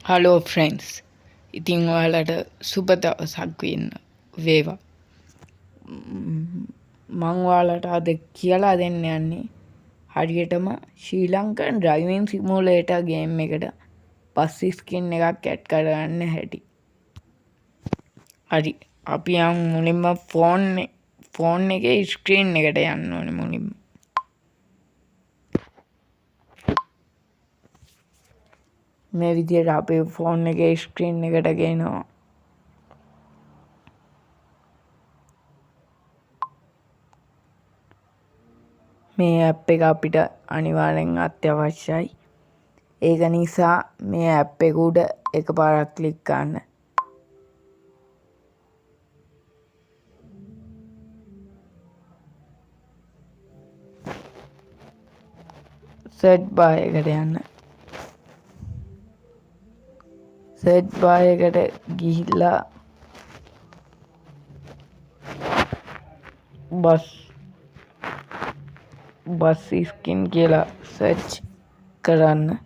Hello friends. ඉතින් ඔයාලට සුබ දවසක් වේවා. මං ඔයාලට අද කියලා දෙන්න යන්නේ හරියටම ශ්‍රී ලංකන් ඩ්‍රයිවිං සිමුලේටර් ගේම් එකට බස් ස්කින් එකක් ඇඩ් කරගන්න හැටි. හරි, අපි මුලින්ම ෆෝන් එකේ ස්ක්‍රීන් එකට යන්න ඕනේ. මුලින්ම මේ විදියට අපේ ෆෝන් එකේ ස්ක්‍රීන් එකට ගේනවා. මේ ඇප් එක අපිට අනිවාර්යෙන් අත්‍යවශ්‍යයි. ඒක නිසා මේ ඇප් එක උඩ එකපාරක් ක්ලික් කරන්න. සර්ච් බාර් එකට යන්න. සර්ච් බාර් එකට ගිහිල්ලා බස් ස්කින් කියලා සර්ච් කරන්න.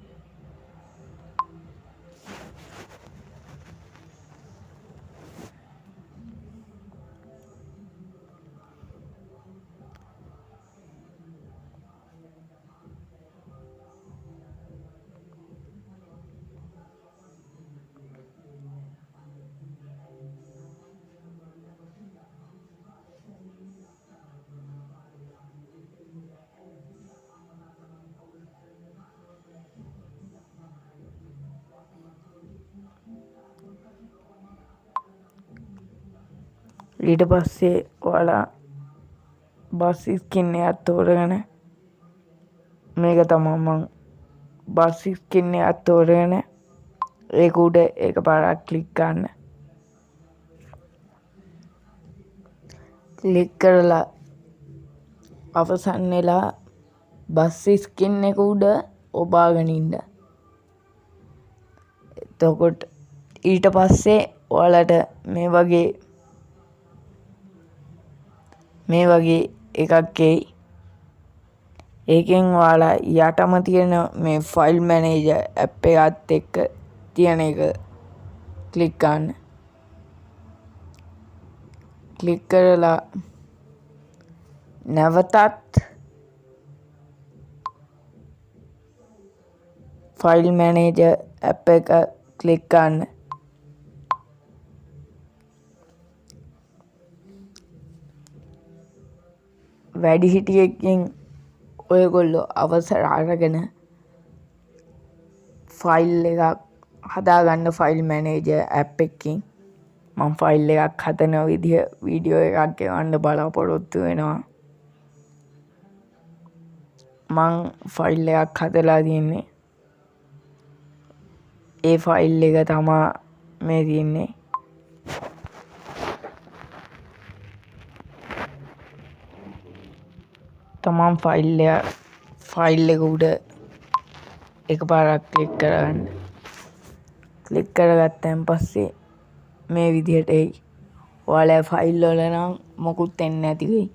ඊට පස්සේ ඔයාලා බස් ස්කින් එකක් තෝරගෙන මේක තමයි මං බස් ස්කින් එකක් තෝරගෙන ඒක උඩ එකපාරක් ක්ලික් කරන්න. ක්ලික් කරලා අවසන් වෙලා බස් ස්කින් එක උඩ ඔබාගෙන ඉන්න. එතකොට ඊට පස්සේ ඔයාලට මේ වගේ එකක් එයි. ඒකෙන් ඔයාලා යටම තියෙන මේ ෆයිල් මැනේජර් ඇප් එකත් එක්ක තියෙන එක ක්ලික් කරන්න. ක්ලික් කරලා නැවතත් ෆයිල් මැනේජර් ඇප් එක ක්ලික් කරන්න. වැඩිහිටියෙක්ගෙන් ඔයගොල්ලෝ අවසර අරගෙන ෆයිල් එකක් හදාගන්න ෆයිල් මැනේජර් ඇප් එකකින් මම ෆයිල් එකක් හදන විදිහ වීඩියෝ එකක් ගෙවන්න බලාපොරොත්තු වෙනවා. මං ෆයිල් එකක් හදලා තියෙන්නේ. ඒ ෆයිල් එක තමා මේ තියෙන්නේ. තමන් ෆයිල් එක උඩ එකපාරක් ක්ලික් කරගන්න. ක්ලික් කරගත්තන් පස්සේ මේ විදිහට එයි. ඔයාලා ෆයිල් වල නම් මොකුත් එන්නේ නැති වෙයි.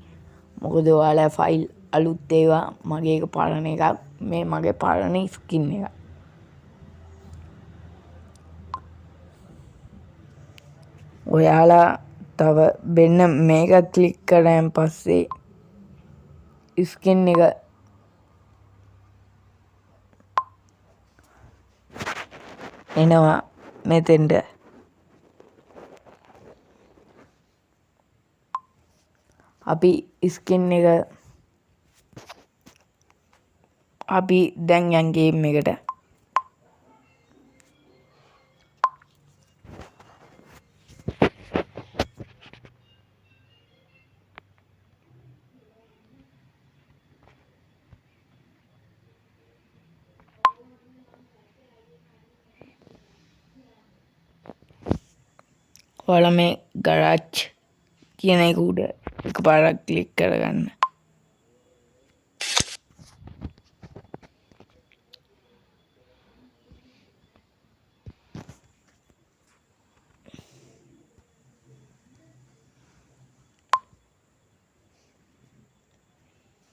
මොකද ඔයාලා ෆයිල් අලුත් ඒවා. මගේ එක පරණ එකක්. මේ මගේ පරණ ස්කින් එක. ඔයාලා තව වෙන මේක ක්ලික් කරාන් පස්සේ ස්කින් එක එනවා මෙතෙන්ට. අපි ස්කින් එක අපි දැන් යන් ගේම් එකට. ඔයාලා මේ ගරාජ් කියන එක උඩ එකපාරක් ක්ලික් කරගන්න.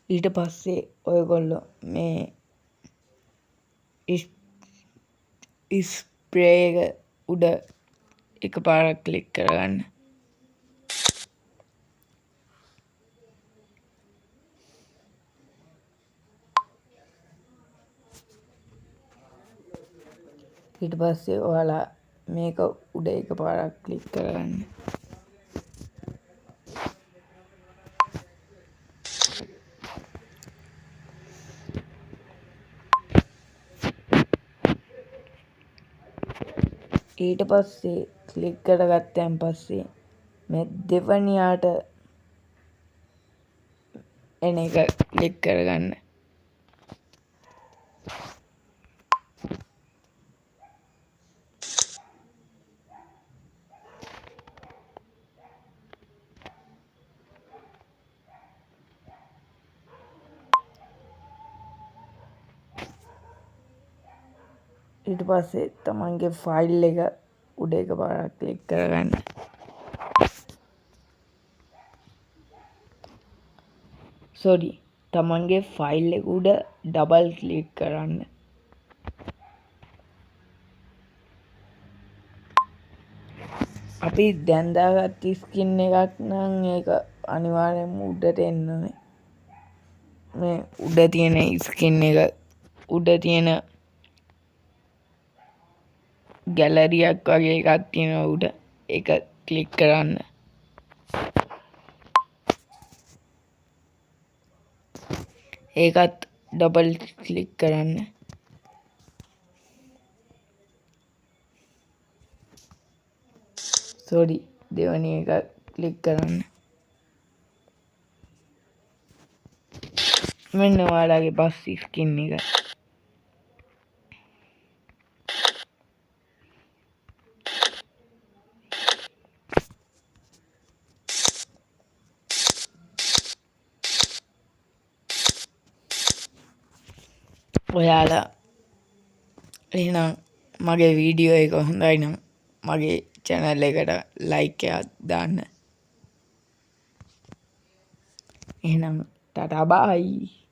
ඊට පස්සේ ඔයගොල්ලෝ මේ ස්ප්‍රේ එක උඩ එකපාරක් ක්ලික් කරගන්න. ඊට පස්සේ ඔයාලා මේක උඩ එකපාරක් ක්ලික් කරගන්න. ඊට පස්සේ ක්ලික් කරගත්තන් පස්සේ මේ දෙවනියාට එන එක ක්ලික් කරගන්න. ඊට පස්සේ තමන්ගේ ෆයිල් එක උඩ එකපාරක් ක්ලික් කරගන්න. තමන්ගේ ෆයිල් එක උඩ ඩබල් ක්ලික් කරන්න. අපි දැන් දාගත්ත ස්කින් එකක් නම් ඒක අනිවාර්යෙන්ම උඩට එන්න ඕනේ. මේ උඩ තියෙන ස්කින් එක උඩ තියෙන ගැලරියක් වගේ එකක් තියෙනවා උඩ. ඒක ක්ලික් කරන්න. ඒකත් ඩබල් ක්ලික් කරන්න. දෙවැනි එක ක්ලික් කරන්න. මෙන්න ඔයාලගේ බස් ස්කින් එක. ඔයාලා එහෙනම් මගේ වීඩියෝ එක හොඳයි නම් මගේ channel එකට like එකක් දාන්න. එහෙනම් ටටා බයි.